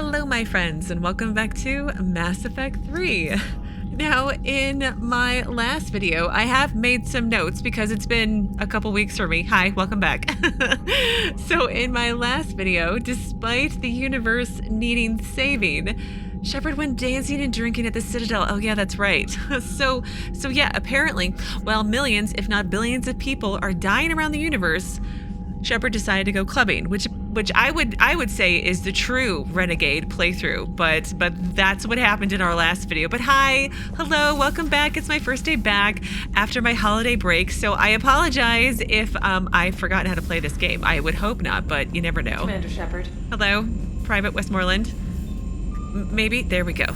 Hello, my friends, and welcome back to Mass Effect 3. Now, in my last video, I have made some notes because it's been a couple weeks for me. Hi, welcome back. So in my last video, despite the universe needing saving, Shepard went dancing and drinking at the Citadel. Oh yeah, that's right. So yeah, apparently, while millions, if not billions of people are dying around the universe, Shepard decided to go clubbing, which I would say is the true Renegade playthrough, but that's what happened in our last video. But hi, hello, welcome back. It's my first day back after my holiday break, so I apologize if I've forgotten how to play this game. I would hope not, but you never know. Commander Shepard. Hello, Private Westmoreland. Maybe, there we go.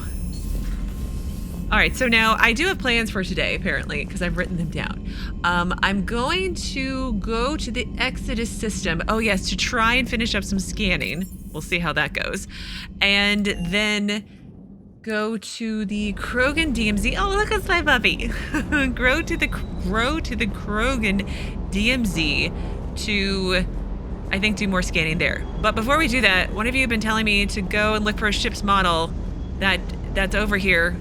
All right, so now I do have plans for today, apparently, because I've written them down. I'm going to go to the Exodus system. Oh yes, to try and finish up some scanning. We'll see how that goes. And then go to the Krogan DMZ. Oh, look, it's my puppy. Grow to the Krogan DMZ to, I think, do more scanning there. But before we do that, one of you have been telling me to go and look for a ship's model that's over here.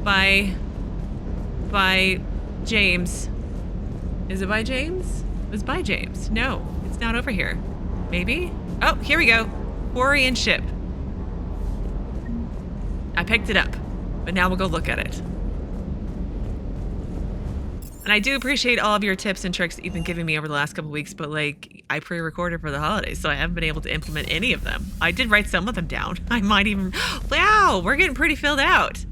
By James. Is it by James? It was by James. No, it's not over here. Maybe? Oh, here we go. Quarian ship. I picked it up, but now we'll go look at it. And I do appreciate all of your tips and tricks that you've been giving me over the last couple weeks, but like, I pre-recorded for the holidays, so I haven't been able to implement any of them. I did write some of them down. I might even, wow, we're getting pretty filled out.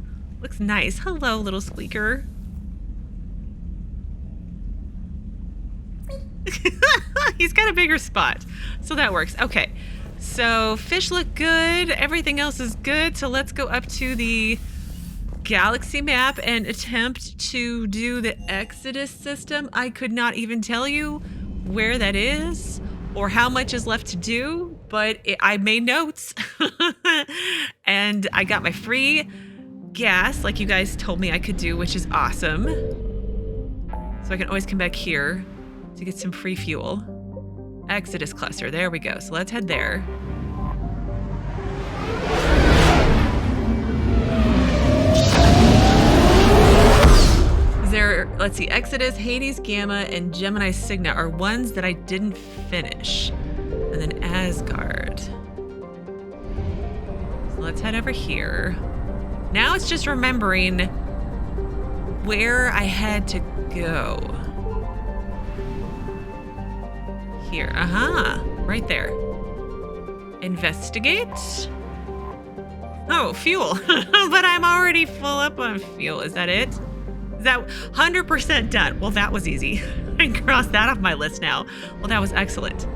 Looks nice. Hello, little squeaker. He's got a bigger spot, so that works. Okay, so fish look good. Everything else is good. So let's go up to the galaxy map and attempt to do the Exodus system. I could not even tell you where that is or how much is left to do, but I made notes and I got my free gas, like you guys told me I could do, which is awesome. So I can always come back here to get some free fuel. Exodus cluster, there we go. So let's head there. Let's see, Exodus, Hades, Gamma, and Gemini Cygna are ones that I didn't finish. And then Asgard. So let's head over here. Now it's just remembering where I had to go. Here, right there. Investigate. Oh, fuel. But I'm already full up on fuel. Is that it? Is that 100% done? Well, that was easy. I can cross that off my list now. Well, that was excellent.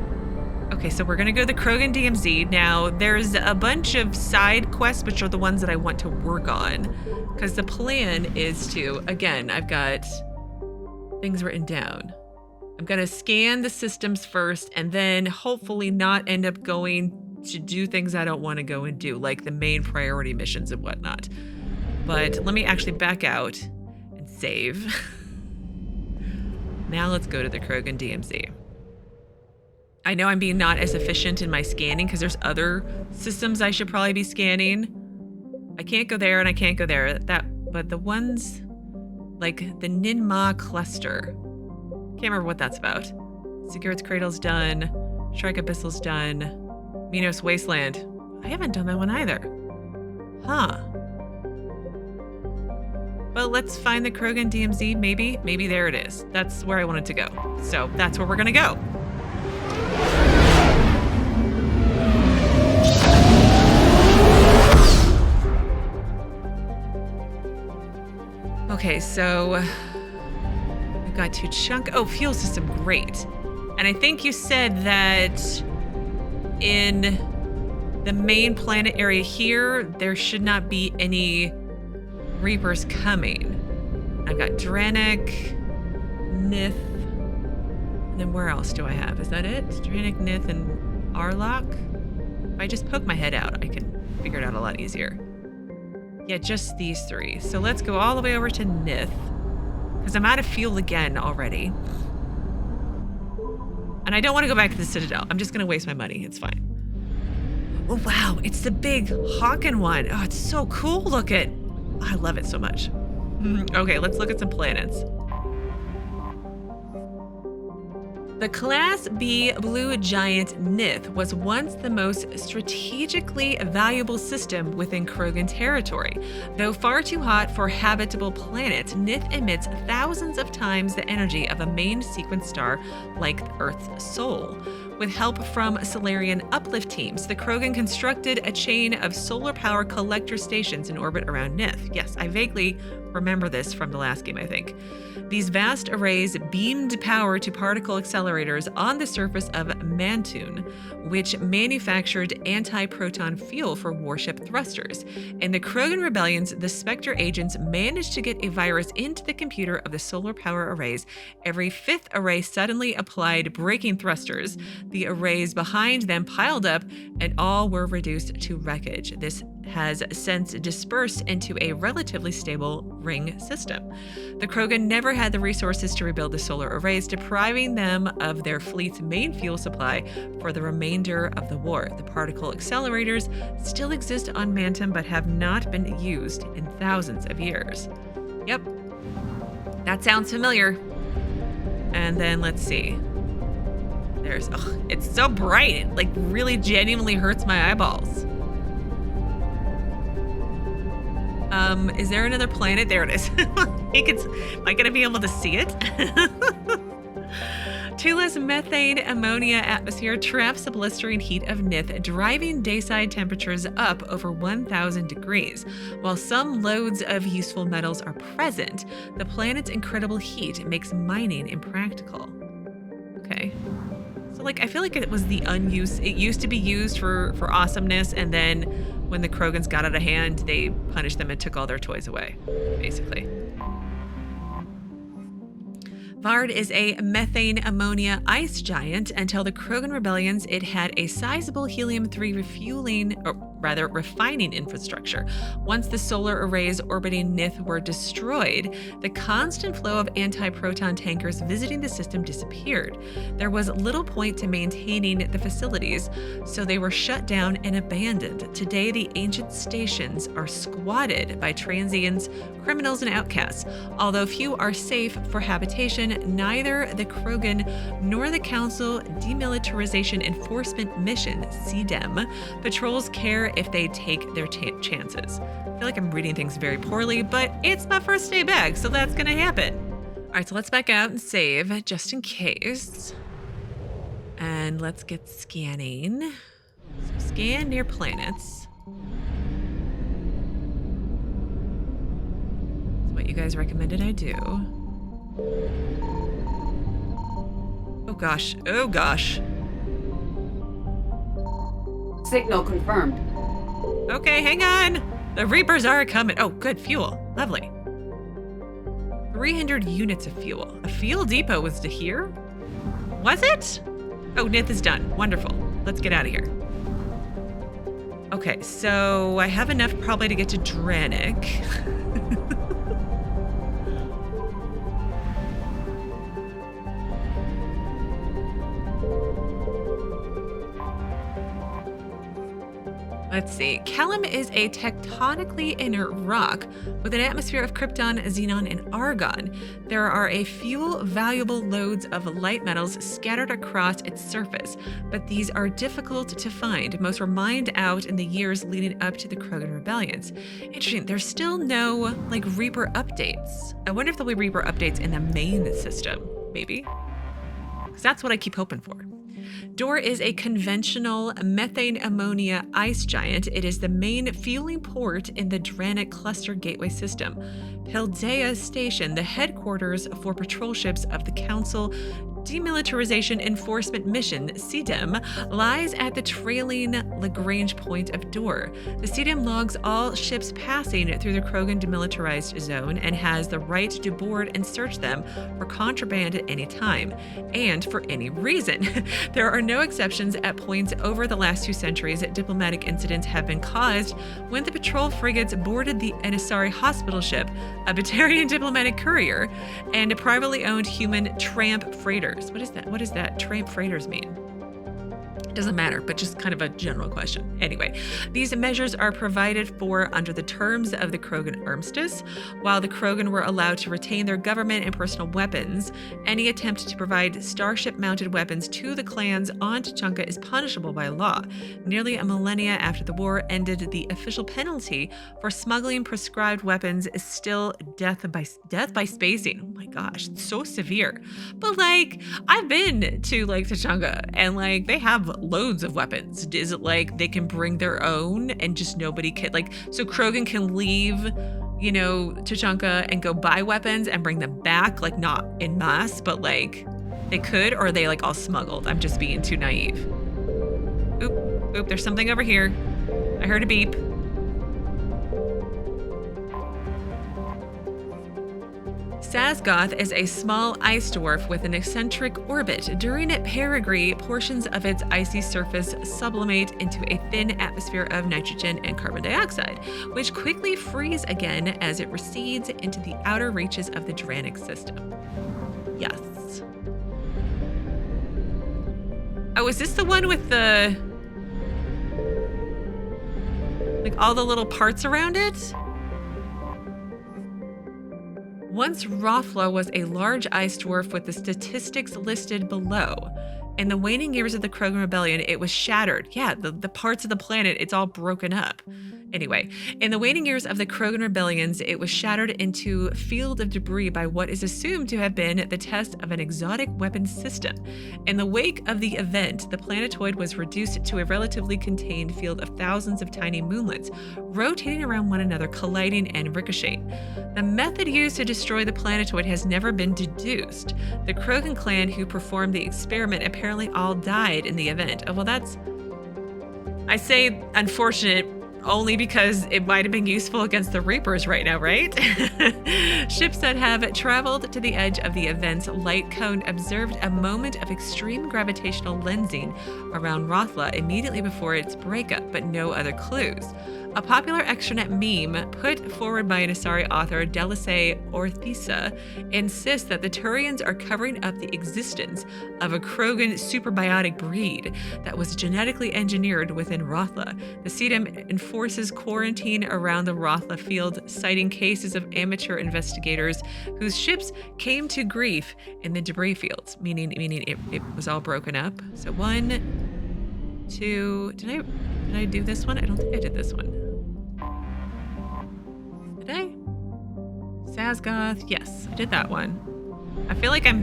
Okay, so we're gonna go to the Krogan DMZ. Now, there's a bunch of side quests, which are the ones that I want to work on. Because the plan is to, again, I've got things written down. I'm gonna scan the systems first, and then hopefully not end up going to do things I don't wanna go and do, like the main priority missions and whatnot. But let me actually back out and save. Now let's go to the Krogan DMZ. I know I'm being not as efficient in my scanning because there's other systems I should probably be scanning. I can't go there and I can't go there. But the ones like the Ninma cluster. Can't remember what that's about. Sigurd's Cradle's done. Strike Abyssal's done. Minos Wasteland. I haven't done that one either. Huh. Well, let's find the Krogan DMZ, maybe. Maybe there it is. That's where I wanted to go. So that's where we're gonna go. Okay, so we've got Tuchanka. Oh, fuel system, great. And I think you said that in the main planet area here, there should not be any Reapers coming. I've got Dranek, Nith, and then where else do I have? Is that it? Dranek, Nith, and Arloc? If I just poke my head out, I can figure it out a lot easier. Yeah, just these three. So let's go all the way over to Nith, because I'm out of fuel again already. And I don't want to go back to the Citadel. I'm just going to waste my money. It's fine. Oh, wow, it's the big Hawken one. Oh, it's so cool looking. I love it so much. Okay, let's look at some planets. The Class B blue giant Nith was once the most strategically valuable system within Krogan territory. Though far too hot for habitable planets, Nith emits thousands of times the energy of a main sequence star like Earth's Sol. With help from Solarian uplift teams, the Krogan constructed a chain of solar power collector stations in orbit around Nith. Yes, I vaguely remember this from the last game, I think. These vast arrays beamed power to particle accelerators on the surface of Mantun, which manufactured anti-proton fuel for warship thrusters. In the Krogan rebellions, the Spectre agents managed to get a virus into the computer of the solar power arrays. Every fifth array suddenly applied braking thrusters. The arrays behind them piled up, and all were reduced to wreckage. This has since dispersed into a relatively stable ring system. The Krogan never had the resources to rebuild the solar arrays, depriving them of their fleet's main fuel supply for the remainder of the war. The particle accelerators still exist on Mantun, but have not been used in thousands of years. Yep, that sounds familiar. And then let's see. There's, it's so bright. It like really genuinely hurts my eyeballs. Is there another planet? There it is. Am I gonna be able to see it? Tula's methane ammonia atmosphere traps the blistering heat of Nith, driving dayside temperatures up over 1,000 degrees. While some loads of useful metals are present, the planet's incredible heat makes mining impractical. Okay. So like I feel like it was the unused, it used to be used for awesomeness, and then when the Krogans got out of hand, they punished them and took all their toys away, basically. Vard is a methane ammonia ice giant. Until the Krogan rebellions, it had a sizable helium-3 refining infrastructure. Once the solar arrays orbiting Nith were destroyed, the constant flow of anti-proton tankers visiting the system disappeared. There was little point to maintaining the facilities, so they were shut down and abandoned. Today, the ancient stations are squatted by transients, criminals, and outcasts. Although few are safe for habitation, neither the Krogan nor the Council Demilitarization Enforcement Mission, CDEM, patrols care if they take their chances. I feel like I'm reading things very poorly, but it's my first day back, so that's gonna happen. All right, so let's back out and save just in case. And let's get scanning. So scan near planets. That's what you guys recommended I do. Oh gosh, oh gosh. Signal confirmed. Okay, hang on. The Reapers are coming. Oh, good, fuel. Lovely. 300 units of fuel. A fuel depot was to here? Was it? Oh, Nith is done. Wonderful. Let's get out of here. Okay, so I have enough probably to get to Dranek. Let's see. Kelim is a tectonically inert rock with an atmosphere of krypton, xenon, and argon. There are a few valuable loads of light metals scattered across its surface, but these are difficult to find. Most were mined out in the years leading up to the Krogan rebellions. Interesting. There's still no like Reaper updates. I wonder if there'll be Reaper updates in the main system. Maybe. Because that's what I keep hoping for. Dor is a conventional methane ammonia ice giant. It is the main fueling port in the Dranek cluster gateway system. Pildea Station, the headquarters for patrol ships of the Council Demilitarization Enforcement Mission, CDEM, lies at the trailing Lagrange point of Dor. The CDEM logs all ships passing through the Krogan demilitarized zone and has the right to board and search them for contraband at any time, and for any reason. There are no exceptions at points over the last 2 centuries. Diplomatic incidents have been caused when the patrol frigates boarded the Enisari hospital ship, a Batarian diplomatic courier, and privately owned human tramp freighters. What is that? What does that tramp freighters mean? Doesn't matter, but just kind of a general question. Anyway, these measures are provided for under the terms of the Krogan Armistice. While the Krogan were allowed to retain their government and personal weapons, any attempt to provide starship-mounted weapons to the clans on Tuchanka is punishable by law. Nearly a millennia after the war ended, the official penalty for smuggling prescribed weapons is still death by spacing. Oh my gosh, it's so severe. But like, I've been to like Tuchanka, and like they have loads of weapons. Is it like they can bring their own and just nobody can, like, so Krogan can leave, you know, Tuchanka and go buy weapons and bring them back, like not en masse, but like they could, or are they like all smuggled? I'm just being too naive. Oop, there's something over here. I heard a beep. Sazgoth is a small ice dwarf with an eccentric orbit. During perigee, portions of its icy surface sublimate into a thin atmosphere of nitrogen and carbon dioxide, which quickly freeze again as it recedes into the outer reaches of the Dranek system. Yes. Oh, is this the one with the, like, all the little parts around it? Once Rothla was a large ice dwarf with the statistics listed below. In the waning years of the Krogan Rebellion, it was shattered. Yeah, the parts of the planet, it's all broken up. Anyway, in the waning years of the Krogan Rebellions, it was shattered into a field of debris by what is assumed to have been the test of an exotic weapons system. In the wake of the event, the planetoid was reduced to a relatively contained field of thousands of tiny moonlets, rotating around one another, colliding and ricocheting. The method used to destroy the planetoid has never been deduced. The Krogan clan who performed the experiment apparently all died in the event. Oh, well, that's, I say unfortunate only because it might have been useful against the Reapers right now, right? Ships that have traveled to the edge of the event's light cone observed a moment of extreme gravitational lensing around Rothla immediately before its breakup, but no other clues. A popular extranet meme put forward by an Asari author, Delisay Orthisa, insists that the Turians are covering up the existence of a Krogan superbiotic breed that was genetically engineered within Rothla. The Citadel enforces quarantine around the Rothla field, citing cases of amateur investigators whose ships came to grief in the debris fields, meaning it was all broken up. So 1, 2, did I do this one? I don't think I did this one. Did I? Sazgoth, yes, I did that one. I feel like I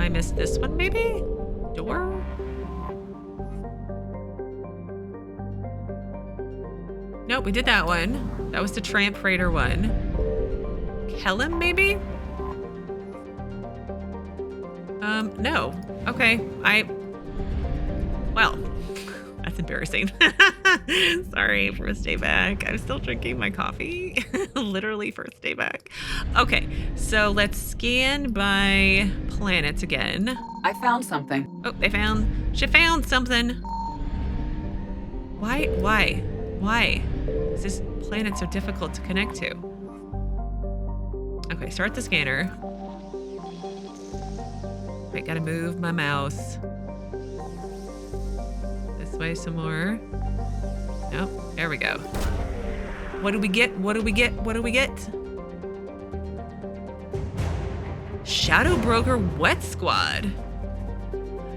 missed this one, maybe? Door? Nope, we did that one. That was the Tramp Freighter one. Kelim, maybe? No. Okay, well, that's embarrassing. Sorry, first day back. I'm still drinking my coffee. Literally first day back. Okay, so let's scan by planets again. I found something. Oh, she found something. Why is this planet so difficult to connect to? Okay, start the scanner. Wait, gotta move my mouse. This way some more. Nope, there we go. What do we get? Shadow Broker Wet Squad.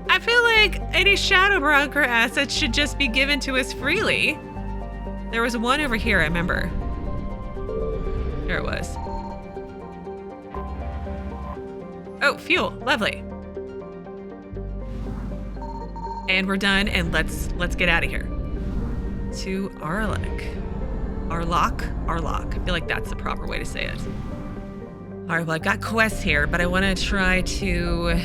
I feel like any Shadow Broker assets should just be given to us freely. There was one over here, I remember. There it was. Oh, fuel, lovely. And we're done, and let's get out of here. To Aralakh. Arloc. I feel like that's the proper way to say it. All right, well, I've got quests here, but I want to try to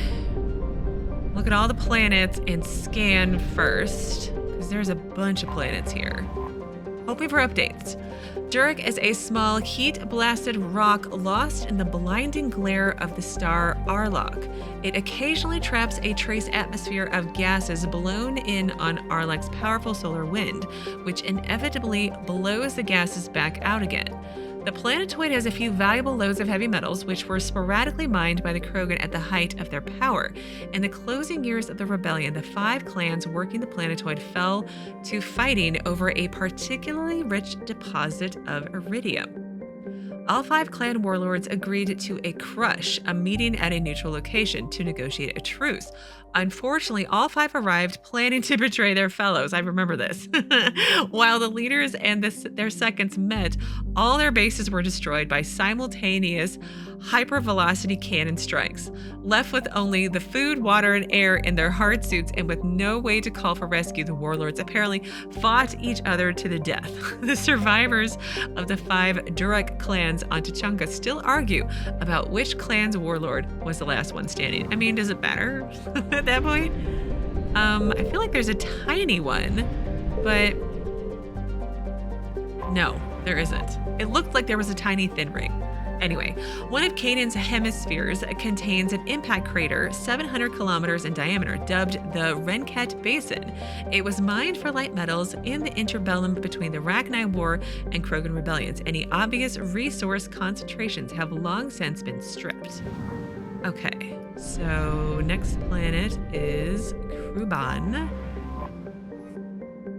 look at all the planets and scan first, because there's a bunch of planets here. Hoping for updates. Durak is a small, heat-blasted rock lost in the blinding glare of the star Arloc. It occasionally traps a trace atmosphere of gases blown in on Arlakh's powerful solar wind, which inevitably blows the gases back out again. The planetoid has a few valuable lodes of heavy metals, which were sporadically mined by the Krogan at the height of their power. In the closing years of the rebellion, the 5 clans working the planetoid fell to fighting over a particularly rich deposit of iridium. All 5 clan warlords agreed to a crush, a meeting at a neutral location, to negotiate a truce. Unfortunately, all 5 arrived planning to betray their fellows. I remember this. While the leaders and their seconds met, all their bases were destroyed by simultaneous hypervelocity cannon strikes. Left with only the food, water, and air in their hard suits and with no way to call for rescue, the warlords apparently fought each other to the death. The survivors of the 5 Durak clans on Tuchanka still argue about which clan's warlord was the last one standing. I mean, does it matter at that point? I feel like there's a tiny one, but no, there isn't. It looked like there was a tiny thin ring. Anyway, one of Kanin's hemispheres contains an impact crater 700 kilometers in diameter, dubbed the Renket Basin. It was mined for light metals in the interbellum between the Rachni War and Krogan rebellions. Any obvious resource concentrations have long since been stripped. Okay, so next planet is Kruban.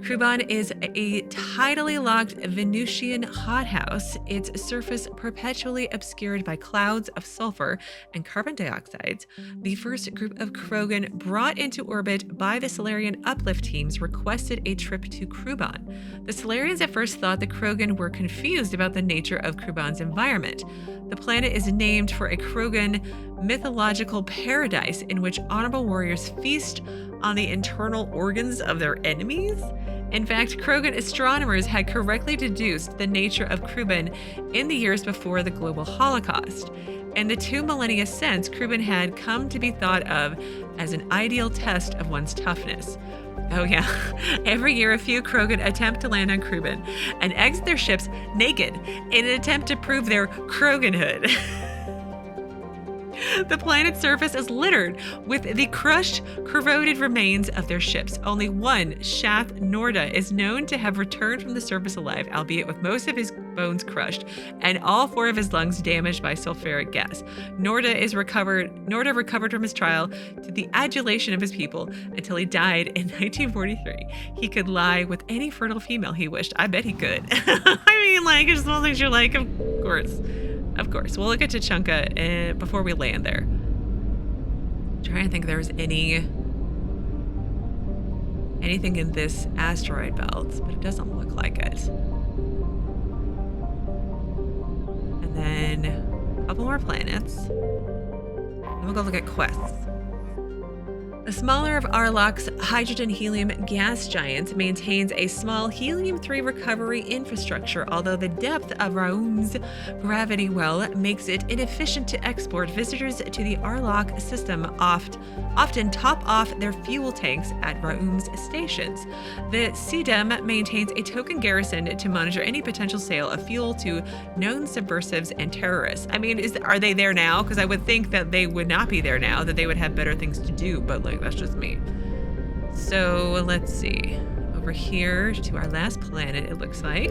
Kruban is a tidally locked Venusian hothouse, its surface perpetually obscured by clouds of sulfur and carbon dioxide. The first group of Krogan brought into orbit by the Solarian uplift teams requested a trip to Kruban. The Solarians at first thought the Krogan were confused about the nature of Kruban's environment. The planet is named for a Krogan mythological paradise in which honorable warriors feast on the internal organs of their enemies. In fact, Krogan astronomers had correctly deduced the nature of Kruban in the years before the global Holocaust. In the 2 millennia since, Kruban had come to be thought of as an ideal test of one's toughness. Oh yeah, every year a few Krogan attempt to land on Kruban and exit their ships naked in an attempt to prove their Kroganhood. The planet's surface is littered with the crushed, corroded remains of their ships. Only one, Shath Norda, is known to have returned from the surface alive, albeit with most of his bones crushed and all 4 of his lungs damaged by sulfuric gas. Norda recovered from his trial to the adulation of his people until he died in 1943. He could lie with any fertile female he wished. I bet he could. I mean, like, it's one of those things you're like, of course. Of course. We'll look at Tuchanka before we land there. I'm trying to think if there's anything in this asteroid belt, but it doesn't look like it. And then a couple more planets. Then we'll go look at quests. The smaller of Araloch's hydrogen-helium gas giants maintains a small helium-3 recovery infrastructure, although the depth of Ruam's gravity well makes it inefficient to export. Visitors to the Arloc system often top off their fuel tanks at Ruam's stations. The CDEM maintains a token garrison to monitor any potential sale of fuel to known subversives and terrorists. I mean, are they there now? Because I would think that they would not be there now, that they would have better things to do, but like, that's just me. So let's see. Over here to our last planet, it looks like.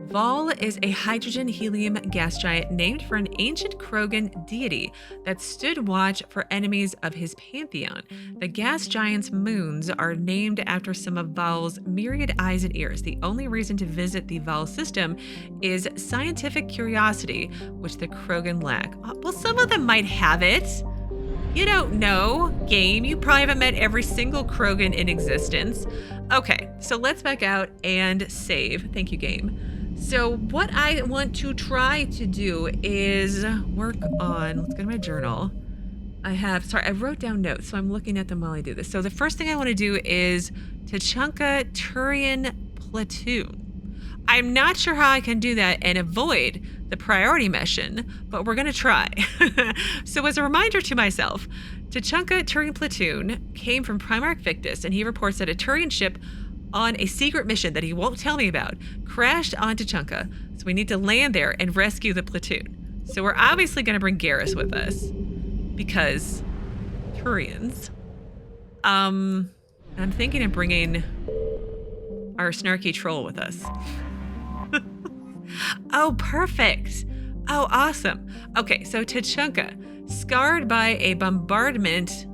Vaul is a hydrogen-helium gas giant named for an ancient Krogan deity that stood watch for enemies of his pantheon. The gas giant's moons are named after some of Vaul's myriad eyes and ears. The only reason to visit the Vaul system is scientific curiosity, which the Krogan lack. Well, some of them might have it. You don't know, game. You probably haven't met every single Krogan in existence. Okay, so let's back out and save. Thank you, game. So what I want to try to do is work on, let's go to my journal. I wrote down notes, so I'm looking at them while I do this. So the first thing I want to do is Tuchanka Turian Platoon. I'm not sure how I can do that and avoid the priority mission, but we're going to try. So as a reminder to myself, Tuchanka Turian Platoon came from Primarch Victus, and he reports that a Turian ship on a secret mission that he won't tell me about crashed on Tuchanka, so we need to land there and rescue the platoon. So we're obviously going to bring Garrus with us because Turians. I'm thinking of bringing our snarky troll with us. Oh, perfect. Oh, awesome. Okay, so Tuchanka, scarred by bombardment,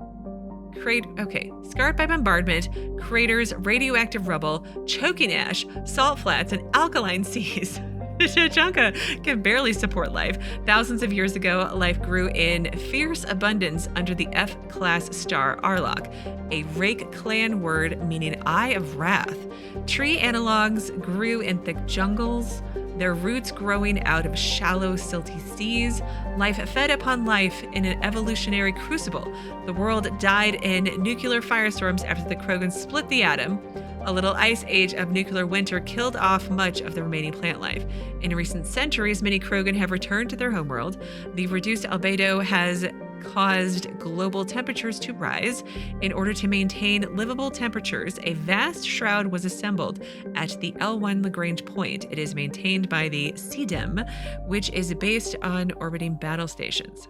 craters, radioactive rubble, choking ash, salt flats, and alkaline seas. Tuchanka can barely support life. Thousands of years ago, life grew in fierce abundance under the F-class star Arloc, a Rake clan word meaning Eye of Wrath. Tree analogs grew in thick jungles, their roots growing out of shallow, silty seas. Life fed upon life in an evolutionary crucible. The world died in nuclear firestorms after the Krogan split the atom. A little ice age of nuclear winter killed off much of the remaining plant life. In recent centuries, many Krogan have returned to their homeworld. The reduced albedo has caused global temperatures to rise. In order to maintain livable temperatures, a vast shroud was assembled at the L1 Lagrange point. It is maintained by the CDEM, which is based on orbiting battle stations.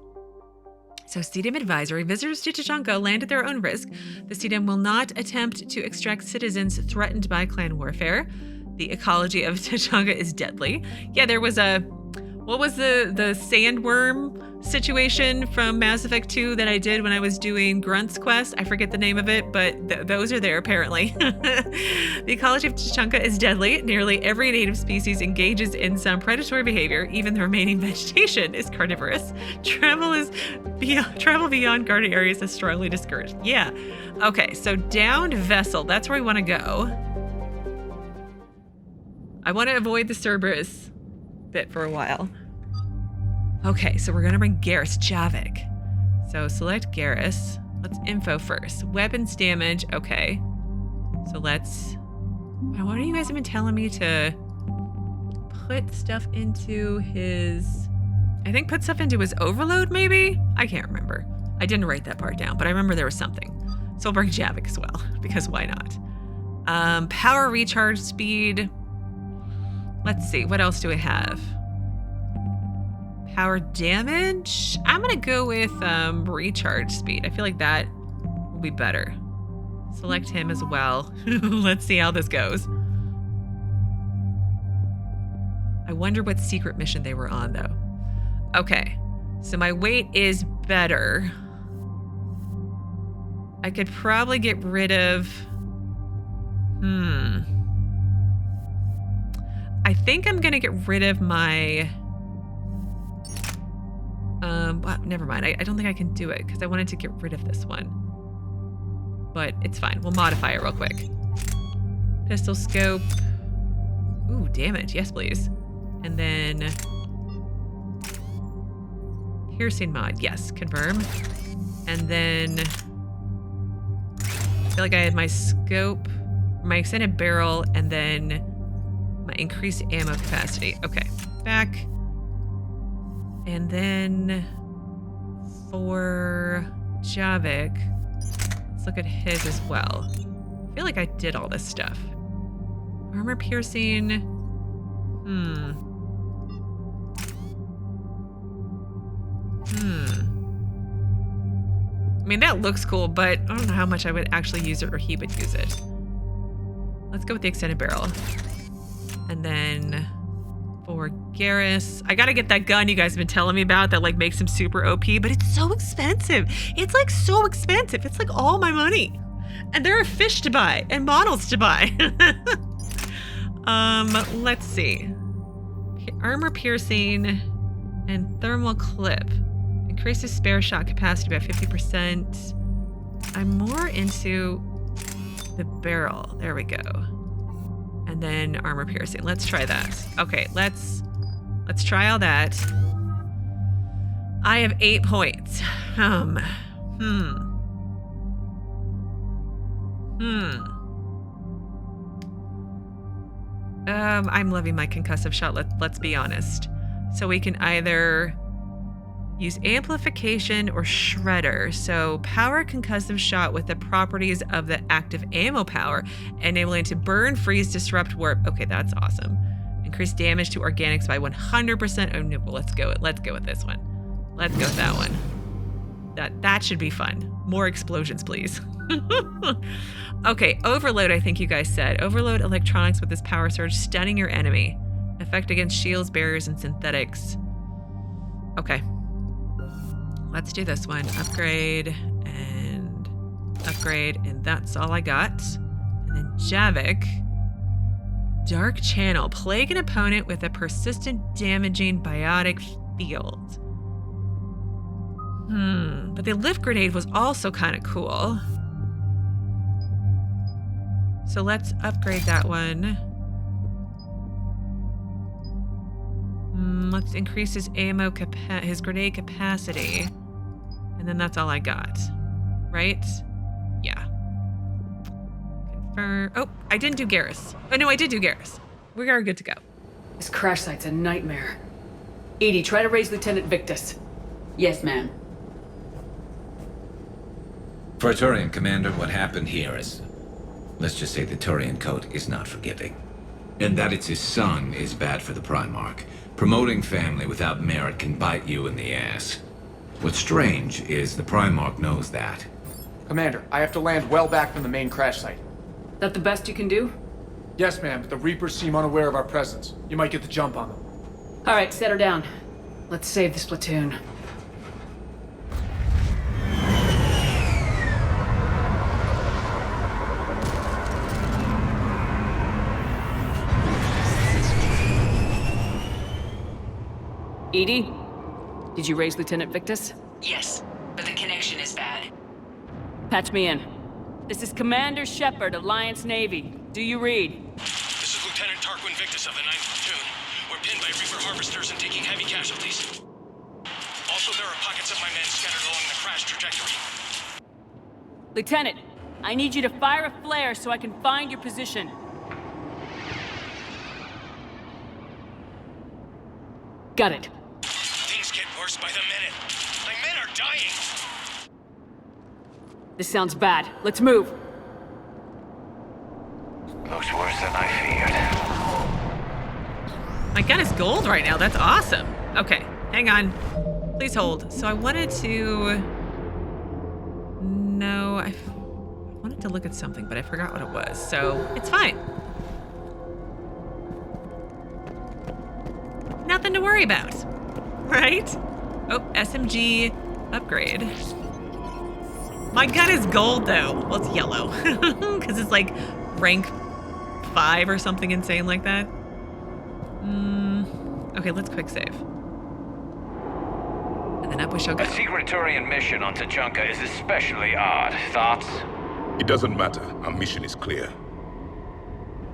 So CDEM advisory, visitors to Tuchanka land at their own risk. The CDEM will not attempt to extract citizens threatened by clan warfare. The ecology of Tuchanka is deadly. Yeah, there was what was the sandworm situation from Mass Effect 2 that I did when I was doing Grunt's Quest? I forget the name of it, but those are there apparently. The ecology of Tuchanka is deadly. Nearly every native species engages in some predatory behavior. Even the remaining vegetation is carnivorous. Travel beyond guarded areas is strongly discouraged. Yeah. Okay, so downed vessel. That's where we want to go. I want to avoid the Cerberus bit for a while. Okay, so we're gonna bring Garrus, Javik. So select Garrus. Let's info first. Weapons damage, okay. So let's, what are you guys been telling me to put stuff into his, I think put stuff into his overload maybe? I can't remember. I didn't write that part down, but I remember there was something. So I'll bring Javik as well, because why not? Power recharge speed. Let's see, what else do we have? Power damage? I'm gonna go with recharge speed. I feel like that will be better. Select him as well. Let's see how this goes. I wonder what secret mission they were on though. Okay, so my weight is better. I could probably get rid of, I think I'm gonna get rid of my, well, never mind. I don't think I can do it because I wanted to get rid of this one. But it's fine. We'll modify it real quick. Pistol scope. Ooh, damage. Yes, please. And then piercing mod. Yes, confirm. And then I feel like I had my scope, my extended barrel, and then my increased ammo capacity. Okay, back. And then for Javik, let's look at his as well. I feel like I did all this stuff. Armor piercing. I mean, that looks cool, but I don't know how much I would actually use it or he would use it. Let's go with the extended barrel. And then for Garrus, I gotta get that gun you guys have been telling me about that like makes him super OP, but it's so expensive. It's like so expensive. It's like all my money. And there are fish to buy and models to buy. Let's see. Armor piercing and thermal clip. Increases spare shot capacity by 50%. I'm more into the barrel. There we go. And then armor piercing. Let's try that. Okay, let's try all that. I have 8 points. I'm loving my concussive shot. Let's be honest. So we can either use amplification or shredder. So power concussive shot with the properties of the active ammo power, enabling to burn, freeze, disrupt, warp. Okay, that's awesome. Increase damage to organics by 100%. Oh no, well, let's go with this one. Let's go with that one. That should be fun. More explosions, please. Okay, overload, I think you guys said. Overload electronics with this power surge, stunning your enemy. Effect against shields, barriers, and synthetics. Okay. Let's do this one. Upgrade, and that's all I got. And then Javik. Dark Channel. Plague an opponent with a persistent damaging biotic field. But the lift grenade was also kind of cool. So let's upgrade that one. Let's increase his ammo his grenade capacity. And then that's all I got. Right? Yeah. Confirm. Oh, I didn't do Garrus. Oh no, I did do Garrus. We are good to go. This crash site's a nightmare. Edie, try to raise Lieutenant Victus. Yes, ma'am. For a Turian commander, what happened here is... let's just say the Turian code is not forgiving. And that it's his son is bad for the Primarch. Promoting family without merit can bite you in the ass. What's strange is the Primarch knows that. Commander, I have to land well back from the main crash site. That the best you can do? Yes, ma'am, but the Reapers seem unaware of our presence. You might get the jump on them. All right, set her down. Let's save this platoon. Edie? Did you raise Lieutenant Victus? Yes, but the connection is bad. Patch me in. This is Commander Shepard, Alliance Navy. Do you read? This is Lieutenant Tarquin Victus of the 9th Platoon. We're pinned by Reaper harvesters and taking heavy casualties. Also, there are pockets of my men scattered along the crash trajectory. Lieutenant, I need you to fire a flare so I can find your position. Got it. Things get worse by the minute. My men are dying! This sounds bad. Let's move. Looks worse than I feared. My gun is gold right now. That's awesome. Okay, hang on. Please hold. So I wanted to... No, I wanted to look at something, but I forgot what it was. So it's fine. Nothing to worry about, right? Oh, SMG upgrade. My gun is gold though. Well, it's yellow because it's like rank 5 or something insane like that. Okay, let's quick save. And then up we shall go. A secret Turian mission on Tuchanka is especially odd. Thoughts? It doesn't matter. Our mission is clear.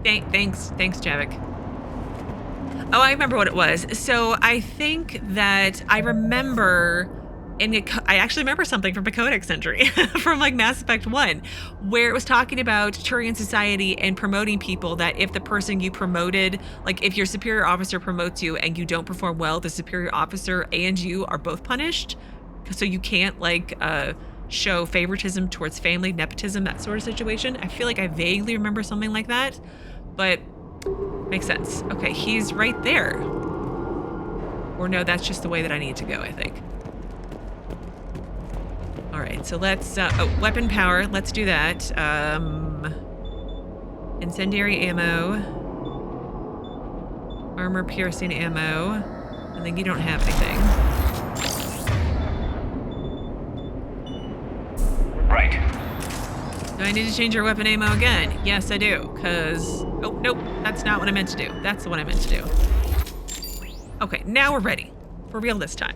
Thanks, Javik. Oh, I remember what it was. So I think that I remember, I actually remember something from the Codex entry from like Mass Effect 1, where it was talking about Turian society and promoting people that if the person you promoted, like if your superior officer promotes you and you don't perform well, the superior officer and you are both punished. So you can't like show favoritism towards family, nepotism, that sort of situation. I feel like I vaguely remember something like that, but makes sense. Okay, he's right there. Or no, that's just the way that I need to go, I think. All right, so let's, weapon power, let's do that. Incendiary ammo. Armor piercing ammo. I think you don't have anything. Right. Do I need to change your weapon ammo again? Yes, I do, because... Oh, nope, that's not what I meant to do. That's the one I meant to do. Okay, now we're ready. For real this time.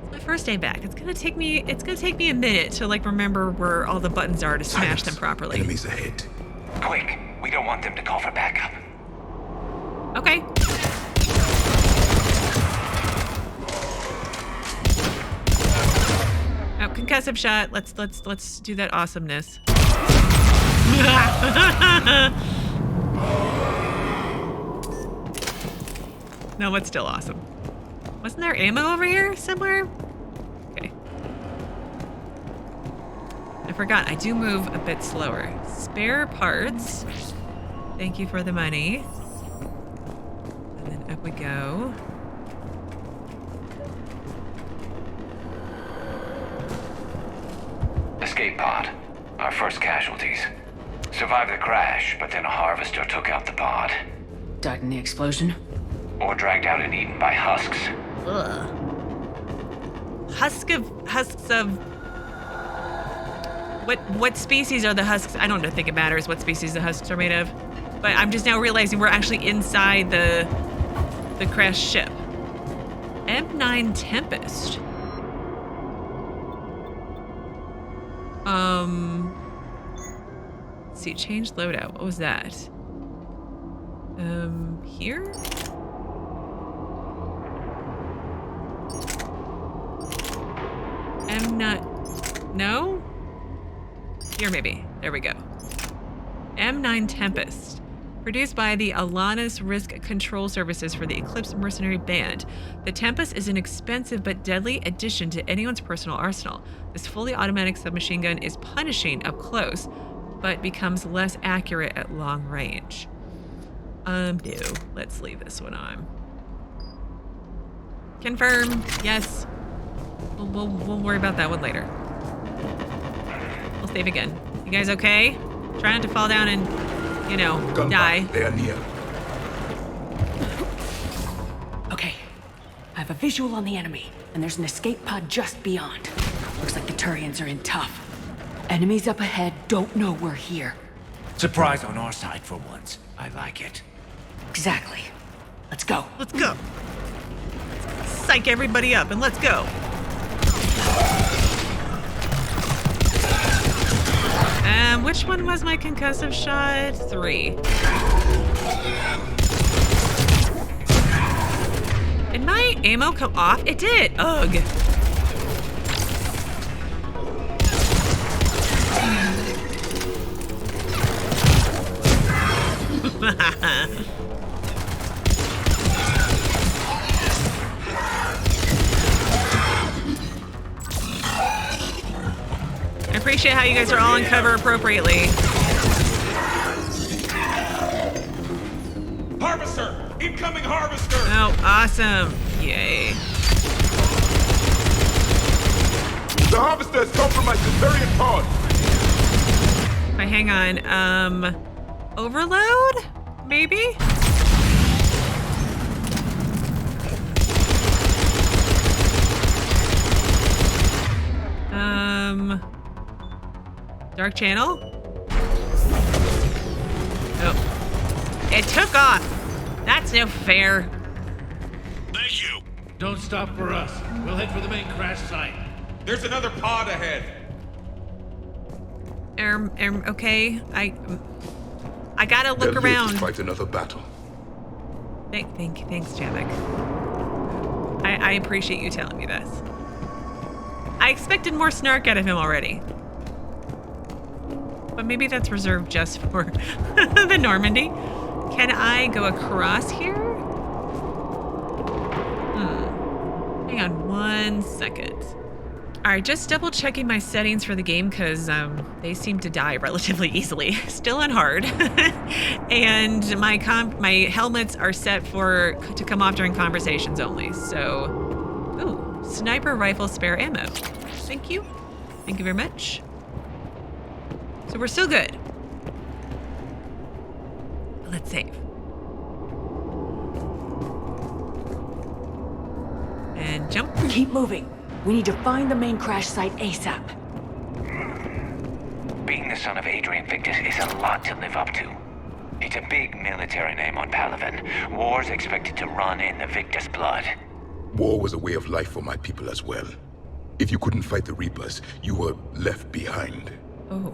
It's my first day back. It's gonna take me a minute to, like, remember where all the buttons are to smash them properly. Enemies ahead. Quick, we don't want them to call for backup. Okay. Oh, concussive shot. Let's do that awesomeness. No, it's still awesome. Wasn't there ammo over here somewhere? Okay. I forgot, I do move a bit slower. Spare parts. Thank you for the money. And then up we go. Escape pod. Our first casualties. Survived the crash, but then a harvester took out the pod. Died in the explosion? Or dragged out and eaten by husks. Ugh. Husks of what species are the husks? I don't think it matters what species the husks are made of. But I'm just now realizing we're actually inside the crashed ship. M9 Tempest. Let's see, change loadout. What was that? Here? M9. No? Here, maybe. There we go. M9 Tempest. Produced by the Alanis Risk Control Services for the Eclipse Mercenary Band. The Tempest is an expensive but deadly addition to anyone's personal arsenal. This fully automatic submachine gun is punishing up close, but becomes less accurate at long range. No. Let's leave this one on. Confirm. Yes. We'll worry about that one later. We'll save again. You guys okay? Try not to fall down and, you know, die. They are near. Okay. I have a visual on the enemy, and there's an escape pod just beyond. Looks like the Turians are in tough. Enemies up ahead don't know we're here. Surprise on our side for once. I like it. Exactly. Let's go. Let's go. Psych everybody up and let's go. Which one was my concussive shot? 3. Did my ammo come off? It did. Ugh. I appreciate how you guys are all on cover appropriately. Harvester! Incoming harvester! Oh, awesome. Yay. The harvester has compromised the Turian pod! Right, hang on. Overload? Maybe? Dark channel? Oh. It took off! That's no fair. Thank you. Don't stop for us. We'll head for the main crash site. There's another pod ahead. Okay. I gotta look They'll live around. to fight another battle. Thanks, Javik. I appreciate you telling me this. I expected more snark out of him already. But maybe that's reserved just for the Normandy. Can I go across here? Hang on 1 second. All right, just double checking my settings for the game because they seem to die relatively easily. Still on hard. And my helmets are set to come off during conversations only. So, ooh, sniper rifle spare ammo. Thank you. Thank you very much. So we're still good. Let's save. And jump. Keep moving. We need to find the main crash site ASAP. Being the son of Adrian Victus is a lot to live up to. It's a big military name on Palaven. War's expected to run in the Victus blood. War was a way of life for my people as well. If you couldn't fight the Reapers, you were left behind. Oh.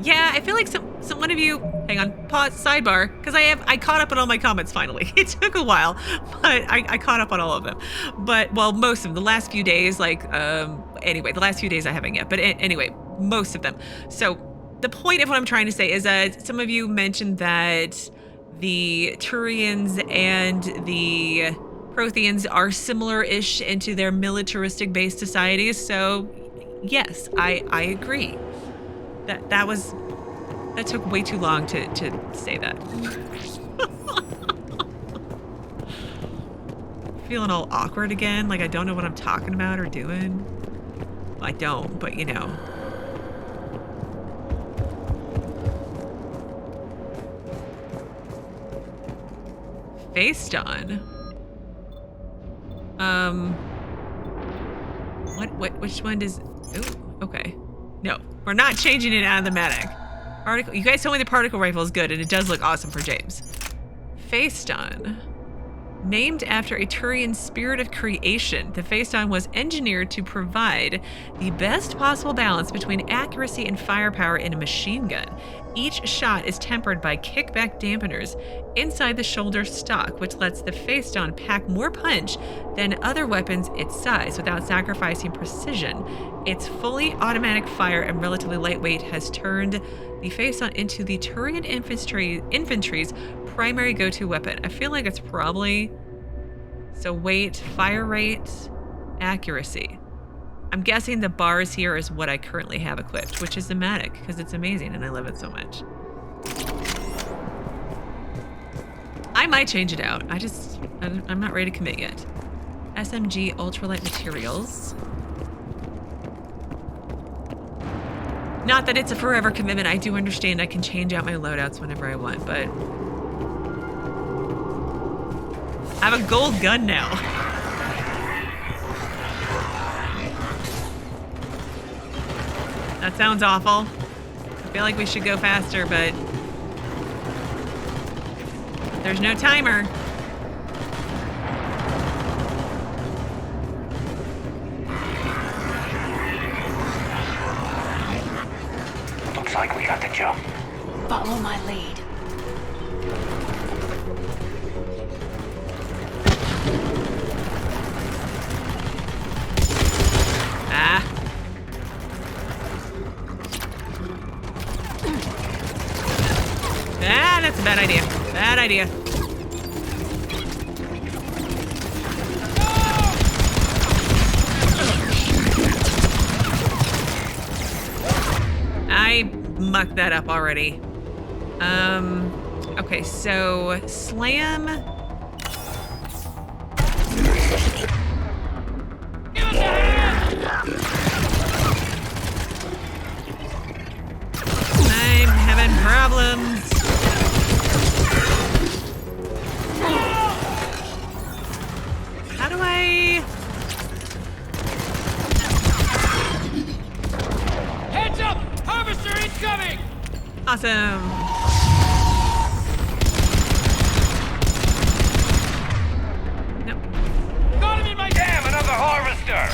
Yeah, I feel like one of you, hang on, pause, sidebar, because I caught up on all my comments finally. It took a while, but I caught up on all of them. But, well, most of them, the last few days, anyway, the last few days I haven't yet, but anyway, most of them. So the point of what I'm trying to say is that some of you mentioned that the Turians and the Protheans are similar-ish into their militaristic-based societies, so yes, I agree. That took way too long to say that. Feeling all awkward again, like I don't know what I'm talking about or doing. Well, I don't, but you know. Based on. Which one does... Ooh, okay. No, we're not changing it out of the medic. Particle, you guys told me the particle rifle is good, and it does look awesome for James. Faceton. Named after a Turian spirit of creation, the Faceton was engineered to provide the best possible balance between accuracy and firepower in a machine gun. Each shot is tempered by kickback dampeners inside the shoulder stock, which lets the Faceton pack more punch than other weapons its size without sacrificing precision. Its fully automatic fire and relatively lightweight has turned the Faceton into the Turian infantry's primary go-to weapon. I feel like it's probably... So weight, fire rate, accuracy. I'm guessing the bars here is what I currently have equipped, which is the Matic, because it's amazing and I love it so much. I might change it out. I'm not ready to commit yet. SMG ultralight materials. Not that it's a forever commitment. I do understand I can change out my loadouts whenever I want, but I have a gold gun now. That sounds awful. I feel like we should go faster, but there's no timer. Looks like we got the jump. Follow my lead. That's a bad idea. Bad idea. I mucked that up already. Okay, so slam. I'm having problems. How do I... Heads up! Harvester incoming! Awesome. Nope. Got him in my... Damn, another harvester!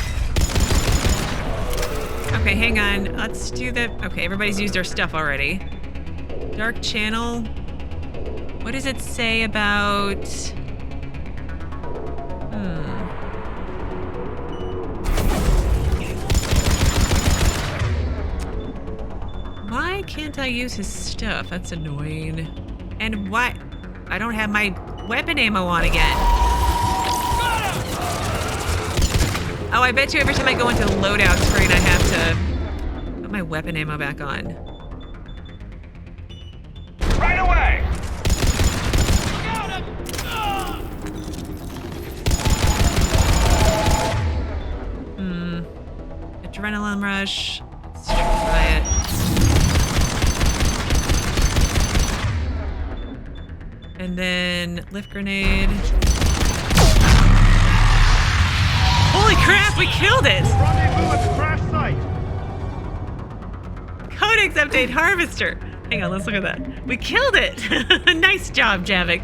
Okay, hang on. Let's do the... Okay, everybody's used their stuff already. Dark channel. What does it say about... Why can't I use his stuff? That's annoying. And why? I don't have my weapon ammo on again. Oh, I bet you every time I go into the loadout screen, I have to put my weapon ammo back on. Right away! Adrenaline rush. Let's try it. And then lift grenade. Holy crap, we killed it! Rendezvous at the crash site. Codex update harvester. Hang on, let's look at that. We killed it! Nice job, Javik.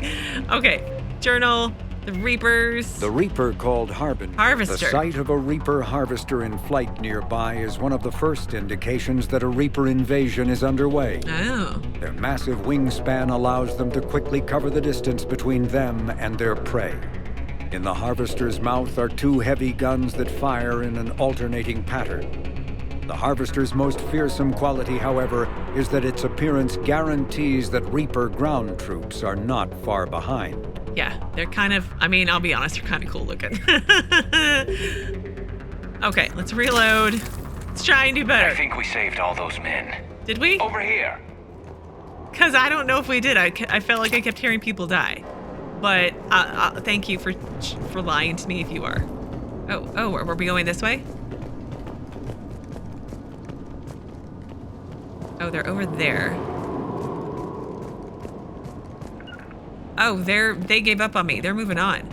Okay, journal, the Reapers. The Reaper called Harbinger. Harvester. The sight of a Reaper harvester in flight nearby is one of the first indications that a Reaper invasion is underway. Oh. Their massive wingspan allows them to quickly cover the distance between them and their prey. In the Harvester's mouth are two heavy guns that fire in an alternating pattern. The Harvester's most fearsome quality, however, is that its appearance guarantees that Reaper ground troops are not far behind. Yeah, they're kind of, I mean, I'll be honest, they're kind of cool looking. Okay, let's reload. Let's try and do better. I think we saved all those men. Did we? Over here. Because I don't know if we did. I felt like I kept hearing people die. But thank you for lying to me if you are. Oh, were we going this way? Oh, they're over there. Oh, they gave up on me. They're moving on.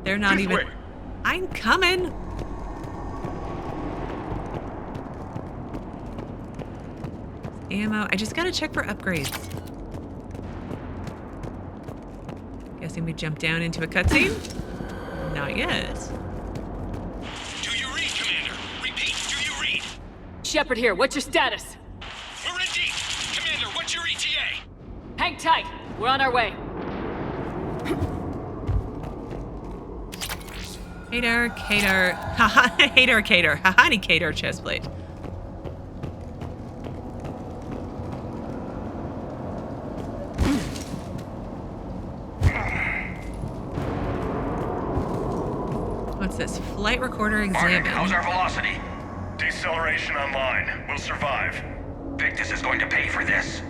They're not This even... way. I'm coming. Ammo. I just gotta check for upgrades. Guessing we jump down into a cutscene? Not yet. Do you read, Commander? Repeat, do you read? Shepard here, what's your status? We're in deep. Commander, what's your ETA? Hang tight, we're on our way. Hater, haha, hater, hahani, cater, chestplate. What's this? Flight recorder examine. How's our velocity? Deceleration online. We'll survive. Victus is going to pay for this.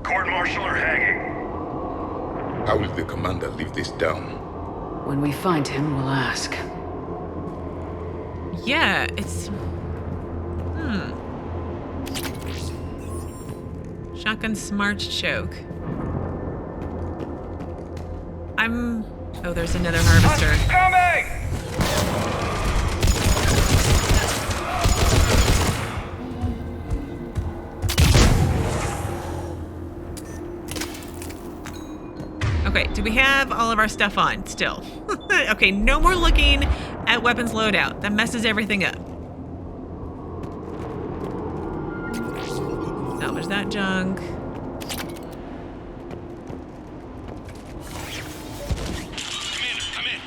Court-martial or hanging? How will the commander live this down? When we find him, we'll ask. Yeah, it's... Shotgun smart choke. Oh, there's another harvester. Coming! Okay, do we have all of our stuff on still? Okay, no more looking at weapons loadout. That messes everything up. Salvage that junk. Commander, come in.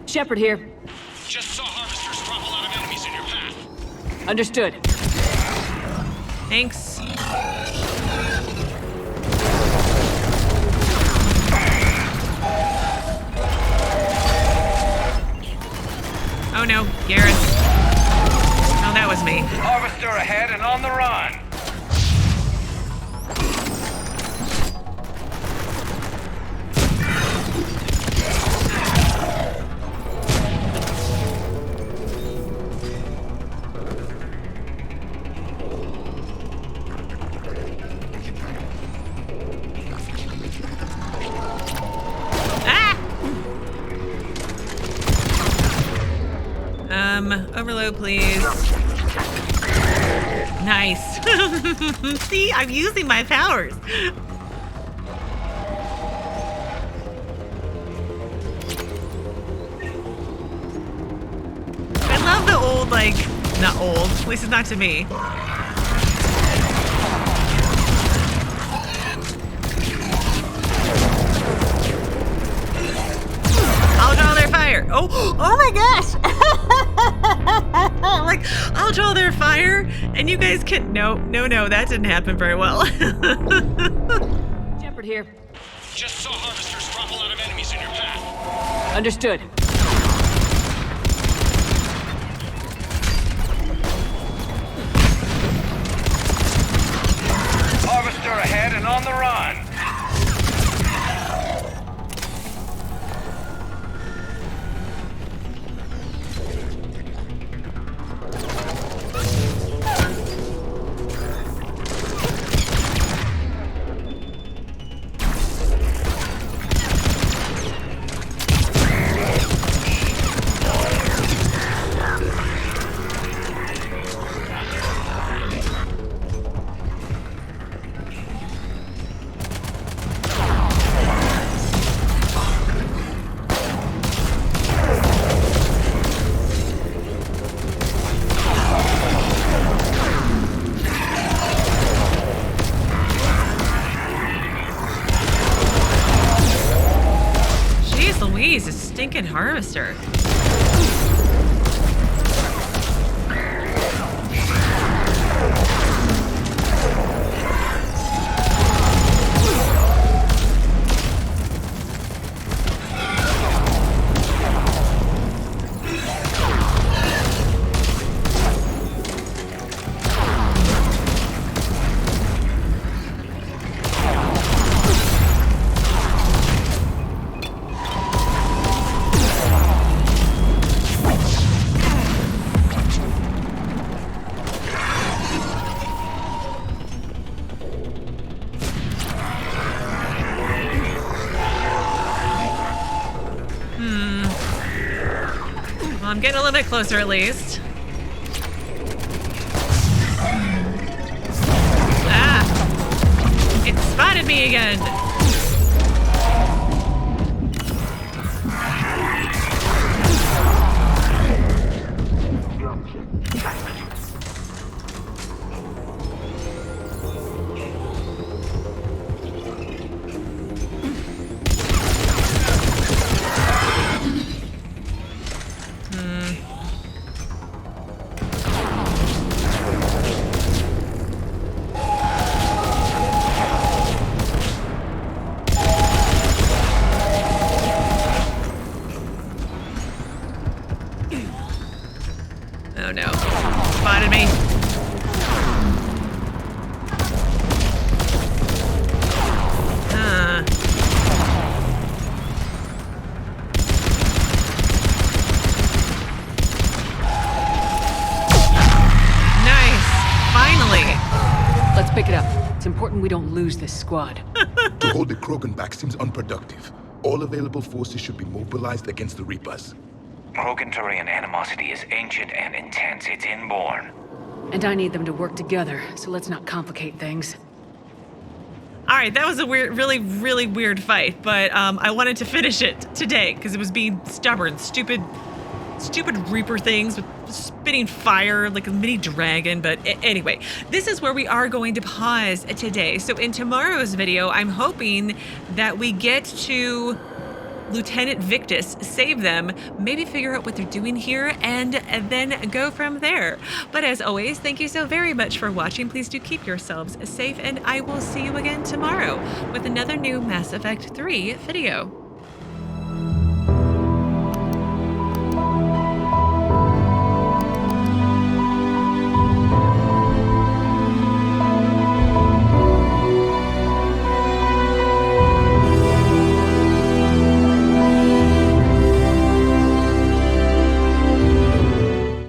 Shepard here. Just saw harvesters drop a lot of enemies in your path. Understood. Thanks. Oh no, Garrus. Oh, that was me. Harvester ahead and on the run. Overload, please. Nice. See, I'm using my powers. I love the old, like, not old, at least it's not to me. I'll draw their fire. Oh my gosh. Like, I'll draw their fire and you guys can, no, that didn't happen very well. Shepard here. Just saw harvesters drop a lot of enemies in your path. Understood. Harvester ahead and on the run. Stinking harvester. Well, I'm getting a little bit closer at least. Ah! It spotted me again. Oh no. Spotted me. Nice. Finally. Let's pick it up. It's important we don't lose this squad. To hold the Krogan back seems unproductive. All available forces should be mobilized against the Reapers. Krogan Turian animosity is ancient and intense. It's inborn. And I need them to work together, so let's not complicate things. All right, that was a weird, really weird fight, but I wanted to finish it today because it was being stubborn, stupid Reaper things with spitting fire like a mini dragon. But anyway, this is where we are going to pause today. So in tomorrow's video, I'm hoping that we get to Lieutenant Victus, save them, maybe figure out what they're doing here, and then go from there. But as always, thank you so very much for watching. Please do keep yourselves safe, and I will see you again tomorrow with another new Mass Effect 3 video.